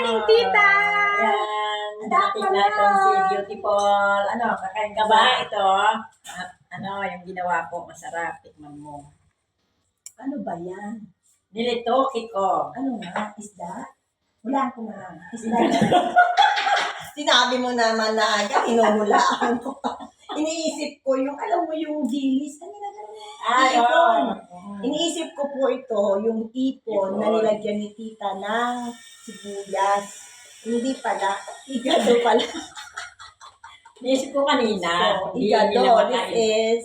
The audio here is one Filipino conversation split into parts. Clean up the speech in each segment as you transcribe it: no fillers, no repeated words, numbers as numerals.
morning, tita! Ayan, dating natin si Beautiful. Ano, kakain ka ba ito? At ano, yung ginawa ko, masarap. Tikman mo. Ano ba yan? Nilitoki ko. Ano nga? Isda? Wala ko na. Isda. Sinabi mo naman na hinuhulaan ko. Iniisip ko yung, alam mo yung dilis. Ano na gano'n? Ay, Ipon. oo. Iniisip ko po ito, yung ipon na nilagyan ni tita ng sibuyas. Hindi pala. Igado pala. Niisip ko kanina. So, Hindi igado. nila This makain. is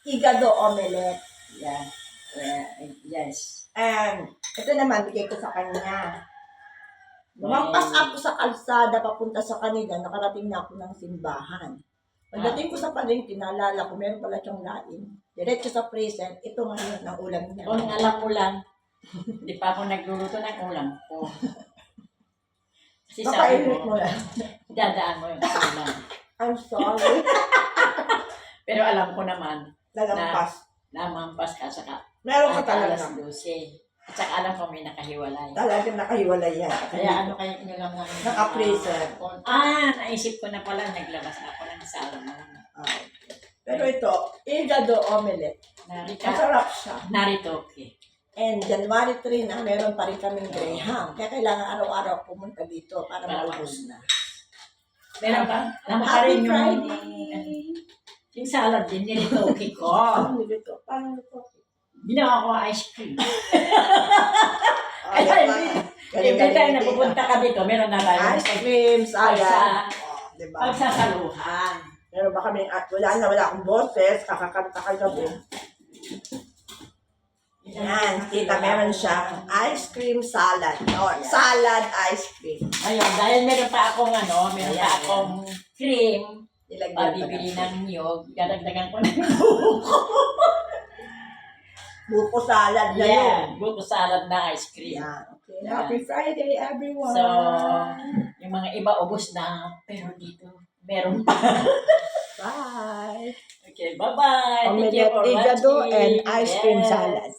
igado omelette. Yeah. Yes. And ito naman, bigay ko sa kanya. Lumampas ako sa kalsada, papunta sa kanila, nakarating na ako ng simbahan. Pagdating ko sa palengke, naalala ko, meron pala siyang laing. Diretso sa freezer, ito ngayon ang ulam niya. Kung alam ko lang, hindi pa ako nagluluto ng ulam ko. Kasi sabi Papainit mo mo, lang. dadaan mo yung ulam. I'm sorry. Pero alam ko naman, Lalampas. namampas ka saka Meron ka alas talaga. 12. At saka alam ko may nakahiwalay. Talagang nakahiwalay yan. Kaya ano kaya inilang namin? Naka-freezer. Naisip ko na pala, naglabas na ako ng salmon. Pero ito, igado omelette. Masarap siya. Narito, okay. And January 3 na, meron pa rin kaming Graham. Kaya kailangan araw-araw pumunta dito para maubos na. Meron ba? Alam mo pa Happy rin Friday! yung salad din, nilitoki ko. Paano nito? Paano nito? Ginawa ko ice cream. Ay, Every time na pupunta ka dito, meron na tayo. Ice cream, salad. Diba? Pagsasaluhan. Meron ba kami, at wala akong boses, kakakanta kayo gabi. Yan, tita, meron siyang ice cream salad. Or salad ice cream. Ayun, dahil meron pa akong meron pa Ayan, akong cream, Ilagyan pa bibili natin. ng niyog, dadagdagan ko ng Buko salad na yun. buko salad na ice cream. Yan, okay. Yeah. Happy Friday, everyone. So, yung mga iba ubos na, pero dito, meron pa. Bye. Okay, bye-bye. Thank you Omelette, for igado, watching. and ice cream Yes. salad.